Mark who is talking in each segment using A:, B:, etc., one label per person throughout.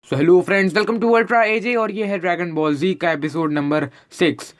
A: So hello friends, welcome to ultra AJ और ये है ड्रैगन बॉल जी का एपिसोड नंबर 6।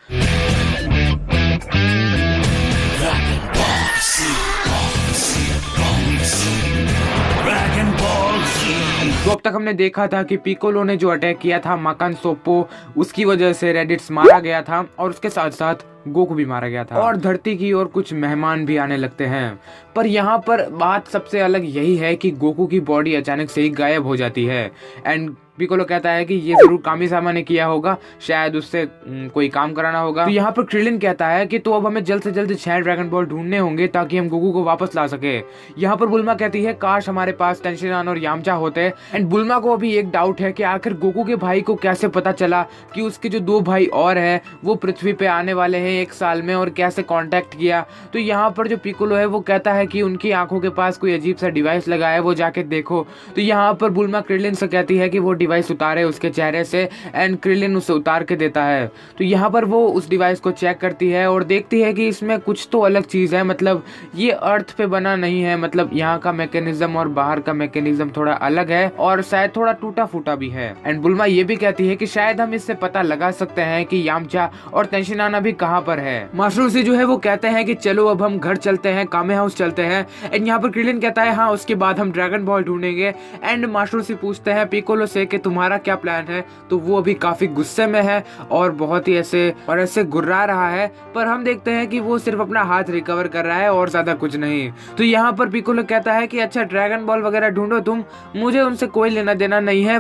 A: तो अब तक हमने देखा था कि पिकोलो ने जो अटैक किया था माकान सोप्पो, उसकी वजह से रेडिट्स मारा गया था और उसके साथ साथ गोकू भी मारा गया था और धरती की ओर कुछ मेहमान भी आने लगते हैं। पर यहाँ पर बात सबसे अलग यही है कि गोकू की बॉडी अचानक से ही गायब हो जाती है एंड पिकोलो कहता है कि ये जरूर कामिसामा ने किया होगा, शायद उससे कोई काम कराना होगा। तो यहाँ पर क्रिलिन कहता है कि तो अब हमें जल्द से जल्द 6 ड्रैगन बॉल ढूंढने होंगे ताकि हम गोकू को वापस ला सके। यहाँ पर बुल्मा कहती है काश हमारे पास टेंशिनान और यामचा होते। एंड बुल्मा को अभी एक डाउट है कि आखिर गोकू के भाई को कैसे पता चला कि उसके जो 2 भाई और है वो पृथ्वी पे आने वाले हैं 1 साल में, और कैसे कॉन्टेक्ट किया। तो यहाँ पर जो पिकोलो है वो कहता है कि उनकी आंखों के पास कोई अजीब सा डिवाइस लगा है, वो जाके देखो। तो यहाँ पर बुल्मा क्रिलिन से कहती है कि वो डिवाइस उतारे उसके चेहरे से एंड क्रिलिन उसे उतार के देता है। तो यहाँ पर वो उस डिवाइस को चेक करती है और देखती है कि इसमें कुछ तो अलग चीज है, मतलब ये अर्थ पे बना नहीं है, मतलब यहाँ का मैकेनिज्म और बाहर का मैकेनिज्म थोड़ा अलग है और शायद थोड़ा टूटा फूटा भी है। एंड बुल्मा ये भी कहती है कि शायद हम इससे पता लगा सकते हैं कि यामचा और टेंशिनान अभी कहाँ पर है। मास्टर जो है वो कहते हैं कि चलो अब हम घर चलते हैं, कामे हाउस चलते हैं। एंड यहाँ पर क्रिलिन कहता है हाँ, उसके बाद हम ड्रैगन बॉल ढूंढेंगे। एंड मास्टर पूछते हैं पिकोलो से कि तुम्हारा क्या प्लान है। तो वो अभी काफी गुस्से में है और बहुत ही ऐसे गुर्रा रहा है, पर हम देखते हैं कि वो सिर्फ अपना हाथ रिकवर कर रहा है और ज्यादा कुछ नहीं। तो यहाँ पर पिकोलो कहता है कि अच्छा ड्रैगन बॉल वगैरह ढूंढो तुम, मुझे उनसे कोई लेना देना नहीं है।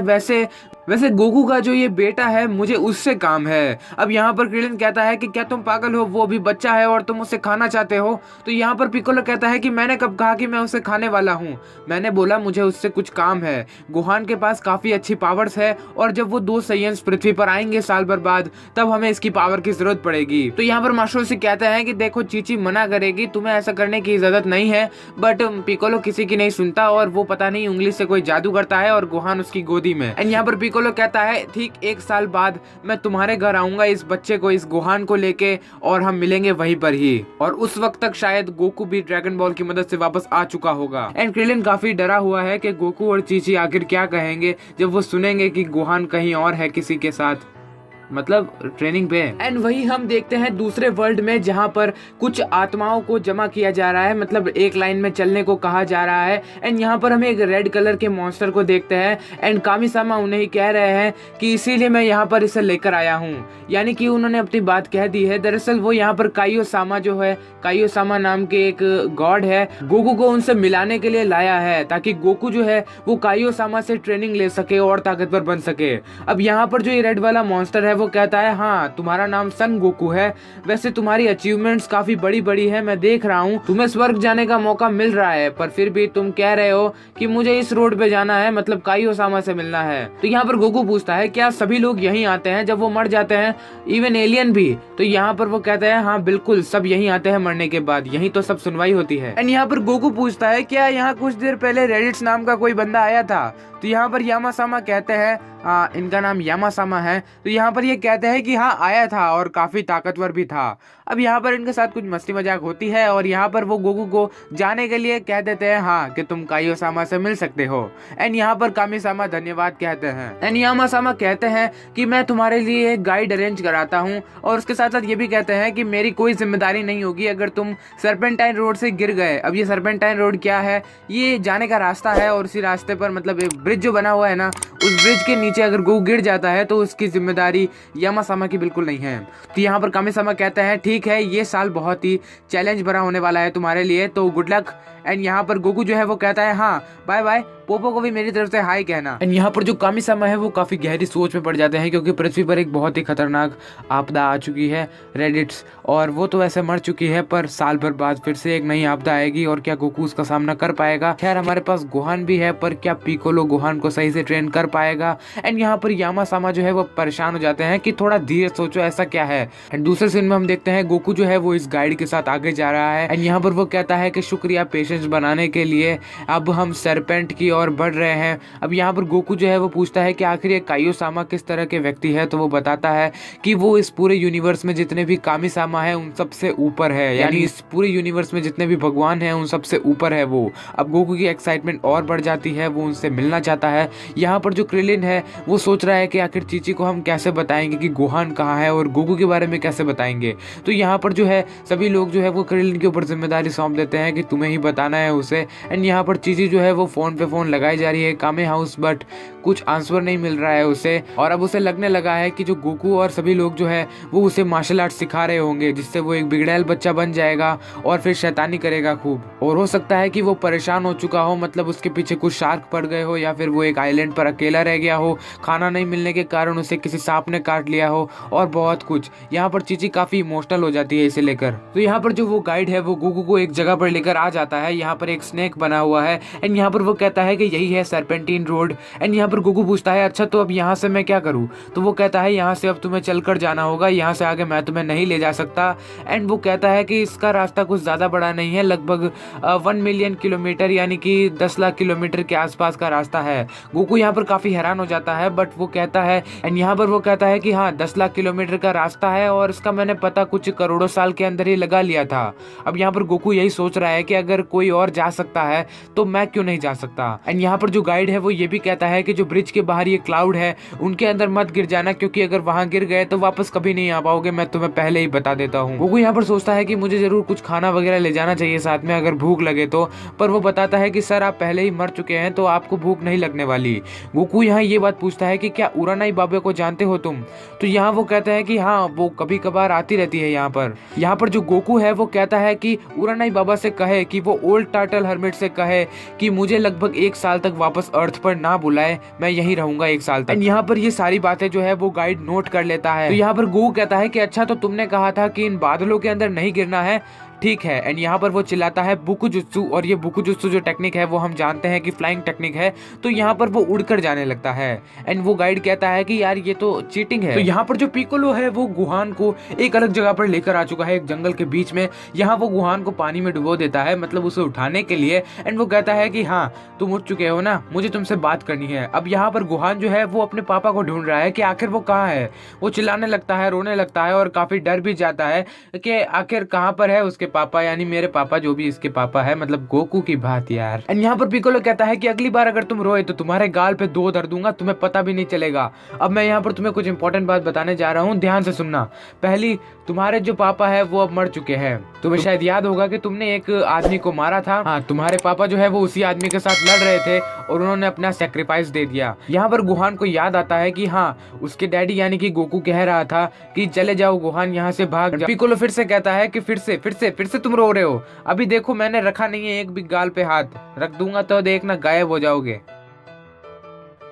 A: वैसे गोकू का जो ये बेटा है मुझे उससे काम है। अब यहाँ पर क्रिलिन कहता है कि क्या तुम पागल हो, वो भी बच्चा है और तुम उसे खाना चाहते हो। तो यहाँ पर पिकोलो कहता है कि मैंने कब कहा कि मैं उसे खाने वाला हूँ, मैंने बोला मुझे उससे कुछ काम है। गोहान के पास काफी अच्छी पावर्स है और जब वो 2 साइयंस पृथ्वी पर आएंगे साल भर बाद, तब हमें इसकी पावर की जरूरत पड़ेगी। तो यहाँ पर मास्टर से कहता है कि देखो चीची मना करेगी, तुम्हें ऐसा करने की इजाजत नहीं है। बट पिकोलो किसी की नहीं सुनता और वो पता नहीं उंगली से कोई जादू करता है और गोहान उसकी गोदी में। एंड यहाँ पर पिकोलो कहता है ठीक 1 साल बाद मैं तुम्हारे घर आऊंगा इस बच्चे को, इस गोहान को लेके, और हम मिलेंगे वहीं पर ही। और उस वक्त तक शायद गोकू भी ड्रैगन बॉल की मदद से वापस आ चुका होगा। एंड क्रिलिन काफी डरा हुआ है कि गोकू और चीची आखिर क्या कहेंगे जब वो सुनेंगे कि गोहान कहीं और है किसी के साथ, मतलब ट्रेनिंग पे। एंड वही हम देखते हैं दूसरे वर्ल्ड में जहाँ पर कुछ आत्माओं को जमा किया जा रहा है, मतलब एक लाइन में चलने को कहा जा रहा है। एंड यहाँ पर हम एक रेड कलर के मॉन्स्टर को देखते हैं एंड कामिसामा उन्हें ही कह रहे हैं कि इसीलिए मैं यहाँ पर इसे लेकर आया हूँ, यानी कि उन्होंने अपनी बात कह दी है। दरअसल वो यहाँ पर काइयोसामा जो है, काइयोसामा नाम के एक गॉड है, गोकू को उनसे मिलाने के लिए लाया है ताकि गोकू जो है वो काइयोसामा से ट्रेनिंग ले सके और ताकतवर बन सके। अब यहाँ पर जो ये रेड वाला मॉन्स्टर है वो कहता है हाँ, तुम्हारा नाम सन गोकू है, वैसे तुम्हारी अचीवमेंट्स काफी बड़ी बड़ी है, मैं देख रहा हूँ तुम्हें स्वर्ग जाने का मौका मिल रहा है, पर फिर भी तुम कह रहे हो कि मुझे इस रोड पे जाना है, मतलब काइयोसामा से मिलना है। तो यहाँ पर गोकू पूछता है क्या सभी लोग यहीं आते हैं जब वो मर जाते हैं, इवन एलियन भी? तो यहाँ पर वो कहता है हाँ बिल्कुल, सब यहीं आते हैं मरने के बाद, यहीं तो सब सुनवाई होती है। एंड यहाँ पर गोकू पूछता है क्या यहाँ कुछ देर पहले रेडिट्स नाम का कोई बंदा आया था? तो यहाँ पर यामासामा कहते हैं इनका नाम यामासामा है। तो यहाँ पर ये कहते हैं कि हाँ आया था और काफी ताकतवर भी था। अब यहाँ पर इनके साथ कुछ मस्ती मजाक होती है और यहाँ पर वो गोकू को जाने के लिए कह देते हैं हाँ कि तुम काइयोसामा से मिल सकते हो। एंड यहाँ पर कामिसामा धन्यवाद कहते हैं। एंड यामासामा कहते हैं कि मैं तुम्हारे लिए एक गाइड अरेंज कराता हूँ और उसके साथ साथ ये भी कहते हैं कि मेरी कोई जिम्मेदारी नहीं होगी अगर तुम सर्पेंटाइन रोड से गिर गए। अब ये सर्पेंटाइन रोड क्या है? ये जाने का रास्ता है और उसी रास्ते पर मतलब एक ब्रिज जो बना हुआ है ना, उस ब्रिज के नीचे अगर गोकू गिर जाता है तो उसकी जिम्मेदारी यामासामा की बिल्कुल नहीं है। तो यहाँ पर कामिसामा कहता है ठीक है, ये साल बहुत ही चैलेंज भरा होने वाला है तुम्हारे लिए, तो गुड लक। एंड यहाँ पर गोकू जो है वो कहता है हाँ बाय बाय, पोपो को भी मेरी तरफ से हाई कहना। एंड यहाँ पर जो कामिसामा है वो काफी गहरी सोच में पड़ जाते हैं क्योंकि पृथ्वी पर एक बहुत ही खतरनाक आपदा आ चुकी है, रेडिट्स, और वो तो ऐसे मर चुकी है, पर साल भर बाद फिर से एक नई आपदा आएगी और क्या गोकू उसका सामना कर पाएगा? खैर हमारे पास गोहान भी है, पर क्या पिकोलो गोहान को सही से ट्रेन कर पाएगा? एंड यहाँ पर यामासामा जो है वो परेशान हो जाते हैं कि थोड़ा धीरे सोचो, ऐसा क्या है। एंड दूसरे सीन में हम देखते हैं गोकू जो है वो इस गाइड के साथ आगे जा रहा है एंड यहाँ पर वो कहता है कि शुक्रिया पेशेंस डिस्टेंस बनाने के लिए अब हम सरपेंट की ओर बढ़ रहे हैं। अब यहाँ पर गोकू जो है वो पूछता है कि आखिर ये काइयोसामा किस तरह के व्यक्ति है, तो वो बताता है कि वो इस पूरे यूनिवर्स में जितने भी कामिसामा है उन सबसे ऊपर है, यानी इस पूरे यूनिवर्स में जितने भी भगवान हैं उन सबसे ऊपर है वो। अब गोकू की एक्साइटमेंट और बढ़ जाती है, वो उनसे मिलना चाहता है। यहाँ पर जो क्रिलिन है वो सोच रहा है कि आखिर चीची को हम कैसे बताएंगे कि गोहान कहाँ है और गोकू के बारे में कैसे बताएंगे। तो यहाँ पर जो है सभी लोग जो है वो क्रिलिन के ऊपर जिम्मेदारी सौंप देते हैं कि तुम्हें ही बताना है उसे। एंड यहाँ पर चीची जो है वो फोन पे फोन लगाई जा रही है कामे हाउस, बट कुछ आंसर नहीं मिल रहा है उसे। और अब उसे लगने लगा है कि जो गोकू और सभी लोग जो है वो उसे मार्शल आर्ट सिखा रहे होंगे, जिससे वो एक बिगड़ैल बच्चा बन जाएगा और फिर शैतानी करेगा खूब। और हो सकता है कि वो परेशान हो चुका हो, मतलब उसके पीछे कुछ शार्क पड़ गए हो, या फिर वो एक आइलैंड पर अकेला रह गया हो, खाना नहीं मिलने के कारण उसे किसी सांप ने काट लिया हो और बहुत कुछ। यहाँ पर चीची काफी इमोशनल हो जाती है इसे लेकर। तो यहाँ पर जो वो गाइड है वो गोकू को एक जगह पर लेकर आ जाता है। यहाँ पर एक स्नेक बना हुआ है एंड यहाँ पर वो कहता है कि यही है सरपेंटीन रोड। एंड यहाँ पर गोकू पूछता है अच्छा तो अब यहाँ से मैं क्या करूँ, तो वो कहता है यहाँ से अब तुम्हें चलकर जाना होगा, यहाँ से आगे मैं तुम्हें नहीं ले जा सकता। एंड वो कहता है कि इसका रास्ता कुछ ज्यादा बड़ा नहीं है, लगभग 1 मिलियन किलोमीटर यानी कि 10 लाख किलोमीटर के आसपास का रास्ता है। गोकू यहाँ पर काफी हैरान हो जाता है, बट वो कहता है एंड यहाँ पर वो कहता है कि हाँ 10 लाख किलोमीटर का रास्ता है और इसका मैंने पता कुछ करोड़ों साल के अंदर ही लगा लिया था। अब यहाँ पर गोकू यही सोच रहा है कि अगर कोई और जा सकता है तो मैं क्यों नहीं जा सकता। एंड यहाँ पर जो गाइड है वो ये भी कहता है कि जो ब्रिज के बाहर ये क्लाउड है उनके अंदर मत गिर जाना, क्योंकि अगर वहां गिर गए तो वापस कभी नहीं आ पाओगे, मैं तुम्हें पहले ही बता देता हूँ। गोकू यहाँ पर सोचता है कि मुझे जरूर कुछ खाना वगैरह ले जाना चाहिए साथ में अगर भूख लगे तो, पर वो बताता है कि सर आप पहले ही मर चुके हैं तो आपको भूख नहीं लगने वाली। गोकू यहाँ ये बात पूछता है कि क्या उरानाई बाबा को जानते हो तुम, तो यहाँ वो कहता है कि हाँ वो कभी कभार आती रहती है यहाँ पर। यहाँ पर जो गोकू है वो कहता है कि उरानाई बाबा से कहे कि वो ओल्ड टर्टल हर्मिट से कहे कि मुझे लगभग 1 साल तक वापस अर्थ पर ना बुलाए, मैं यहीं रहूंगा 1 साल तक। यहाँ पर ये सारी बातें जो है वो गाइड नोट कर लेता है। तो यहाँ पर गोकू कहता है कि अच्छा तो तुमने कहा था कि इन बादलों के अंदर नहीं गिरना है, ठीक है। एंड यहाँ पर वो चिल्लाता है बुकुजुत्सु, और ये बुकुजुत्सु जो टेक्निक है वो हम जानते हैं कि फ्लाइंग टेक्निक है, तो यहाँ पर वो उड़कर जाने लगता है। एंड वो गाइड कहता है कि यार ये तो चीटिंग है। तो यहाँ पर जो पिकोलो है वो गुहान को एक अलग जगह पर लेकर आ चुका है, एक जंगल के बीच में। यहाँ वो गुहान को पानी में डुबो देता है, मतलब उसे उठाने के लिए। एंड वो कहता है कि हाँ तुम उठ चुके हो ना, मुझे तुमसे बात करनी है। अब यहाँ पर गुहान जो है वो अपने पापा को ढूंढ रहा है कि आखिर वो कहाँ है। वो चिल्लाने लगता है, रोने लगता है और काफी डर भी जाता है कि आखिर कहाँ पर है उसके पापा, यानी मेरे पापा जो भी इसके पापा है, मतलब गोकू की बात यार। एंड यहाँ पर पिकोलो कहता है कि अगली बार अगर तुम रोए तो तुम्हारे गाल पे 2 धर दूंगा, तुम्हें पता भी नहीं चलेगा। अब मैं यहाँ पर तुम्हें कुछ इंपॉर्टेंट बात बताने जा रहा हूँ, ध्यान से सुनना। पहली, तुम्हारे जो पापा है वो अब मर चुके हैं। तुम्हें शायद याद होगा कि तुमने एक आदमी को मारा था। हाँ, तुम्हारे पापा जो है वो उसी आदमी के साथ लड़ रहे थे और उन्होंने अपना सेक्रीफाइस दे दिया। यहाँ पर गुहान को याद आता है कि हाँ उसके डैडी यानी कि गोकू कह रहा था कि चले जाओ गुहान, यहाँ से भाग जाओ। पिकोलो फिर से कहता है कि फिर से तुम रो रहे हो। अभी देखो मैंने रखा नहीं है एक भी गाल पे हाथ, रख दूंगा तो देखना गायब हो जाओगे।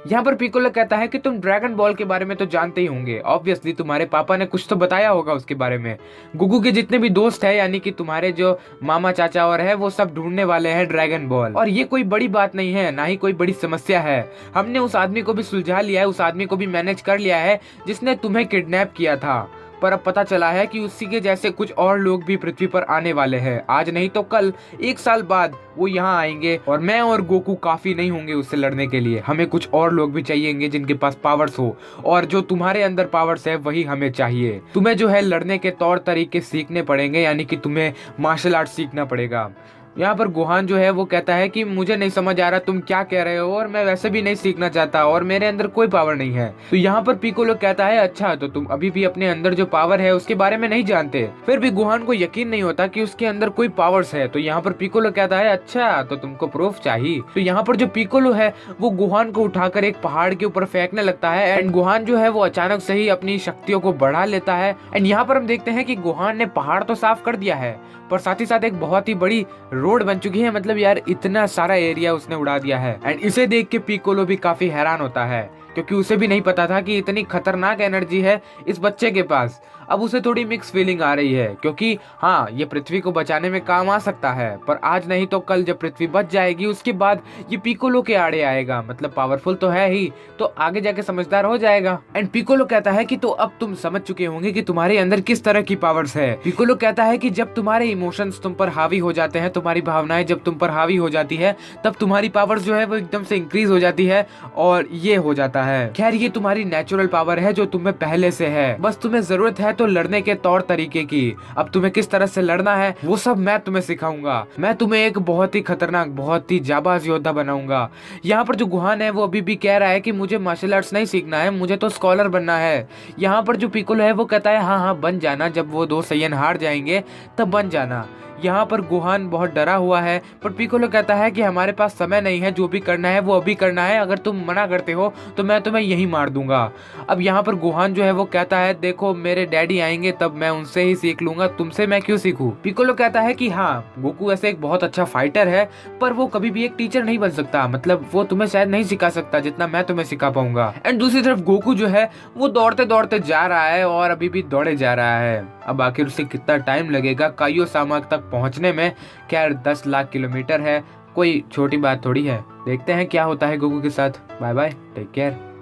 A: यहाँ पर पिकोलो कहता है कि तुम ड्रैगन बॉल के बारे में तो जानते ही होंगे, ऑब्वियसली तुम्हारे पापा ने कुछ तो बताया होगा उसके बारे में। गुगू के जितने भी दोस्त है यानी कि तुम्हारे जो मामा चाचा और है वो सब ढूंढने वाले हैं ड्रैगन बॉल, और ये कोई बड़ी बात नहीं है, ना ही कोई बड़ी समस्या है। हमने उस आदमी को भी सुलझा लिया है, उस आदमी को भी मैनेज कर लिया है जिसने तुम्हें किडनैप किया था। पर अब पता चला है कि उसी के जैसे कुछ और लोग भी पृथ्वी पर आने वाले हैं, आज नहीं तो कल, 1 साल बाद वो यहाँ आएंगे और मैं और गोकू काफी नहीं होंगे उससे लड़ने के लिए। हमें कुछ और लोग भी चाहिएंगे जिनके पास पावर्स हो, और जो तुम्हारे अंदर पावर्स है वही हमें चाहिए। तुम्हें जो है लड़ने के तौर तरीके सीखने पड़ेंगे, यानी कि तुम्हें मार्शल आर्ट सीखना पड़ेगा। यहाँ पर गुहान जो है वो कहता है कि मुझे नहीं समझ आ रहा तुम क्या कह रहे हो, और मैं वैसे भी नहीं सीखना चाहता और मेरे अंदर कोई पावर नहीं है। तो यहाँ पर पिकोलो कहता है अच्छा तो तुम अभी भी अपने अंदर जो पावर है उसके बारे में नहीं जानते। फिर भी गुहान को यकीन नहीं होता कि उसके अंदर कोई पावर्स है। तो यहाँ पर पिकोलो कहता है अच्छा तो तुमको प्रूफ चाहिए। तो यहाँ पर जो पिकोलो है वो गुहान को उठाकर एक पहाड़ के ऊपर फेंकने लगता है, एंड गुहान जो है वो अचानक से ही अपनी शक्तियों को बढ़ा लेता है। एंड यहाँ पर हम देखते हैं कि गुहान ने पहाड़ तो साफ कर दिया है, पर साथ ही साथ एक बहुत ही बड़ी रोड बन चुकी है, मतलब यार इतना सारा एरिया उसने उड़ा दिया है। एंड इसे देख के पिकोलो भी काफी हैरान होता है। क्योंकि उसे भी नहीं पता था कि इतनी खतरनाक एनर्जी है इस बच्चे के पास। अब उसे थोड़ी मिक्स फीलिंग आ रही है, क्योंकि हाँ, ये पृथ्वी को बचाने में काम आ सकता है, पर आज नहीं तो कल जब पृथ्वी बच जाएगी उसके बाद ये पिकोलो के आड़े आएगा। मतलब पावरफुल तो है ही, तो आगे जाके समझदार हो जाएगा। एंड पिकोलो कहता है कि तो अब तुम समझ चुके होंगे कि तुम्हारे अंदर किस तरह की पावर्स है। पिकोलो कहता है कि जब तुम्हारे इमोशंस तुम पर हावी हो जाते हैं, तुम्हारी भावनाएं जब तुम पर हावी हो जाती है, तब तुम्हारी पावर्स जो है वो एकदम से इंक्रीज हो जाती है और ये हो जाता है। खैर, ये तुम्हारी नेचुरल पावर है जो तुम्हें पहले से है, बस तुम्हें जरूरत है तो लड़ने के तौर तरीके की। अब तुम्हें किस तरह से लड़ना है वो सब मैं तुम्हें सिखाऊंगा। मैं तुम्हें एक बहुत ही खतरनाक, बहुत ही जाबाज योद्धा बनाऊंगा। यहाँ पर जो गुहान है वो अभी भी कह रहा है कि मुझे मार्शल आर्ट्स नहीं सीखना है, मुझे तो स्कॉलर बनना है। यहाँ पर जो पिकोलो है वो कहता है हाँ हाँ बन जाना, जब वो दो सैयन हार जाएंगे तब बन जाना। यहाँ पर गुहान बहुत डरा हुआ है, पर पिकोलो कहता है कि हमारे पास समय नहीं है, जो भी करना है वो अभी करना है, अगर तुम मना करते हो तो मैं तुम्हें यही मार दूंगा। अब यहाँ पर गुहान जो है वो कहता है देखो मेरे डैडी आएंगे तब मैं उनसे ही सीख लूंगा, तुमसे मैं क्यों सीखूं। पिकोलो कहता है कि हाँ, गोकू ऐसे एक बहुत अच्छा फाइटर है, पर वो कभी भी एक टीचर नहीं बन सकता, मतलब वो तुम्हें शायद नहीं सिखा सकता जितना मैं तुम्हें सिखा पाऊंगा। एंड दूसरी तरफ गोकू जो है वो दौड़ते दौड़ते जा रहा है और अभी भी दौड़े जा रहा है। अब आखिर उसे कितना टाइम लगेगा काइयोसामा तक पहुंचने में? खैर 10 लाख किलोमीटर है, कोई छोटी बात थोड़ी है। देखते हैं क्या होता है गोकू के साथ। Bye bye, take care.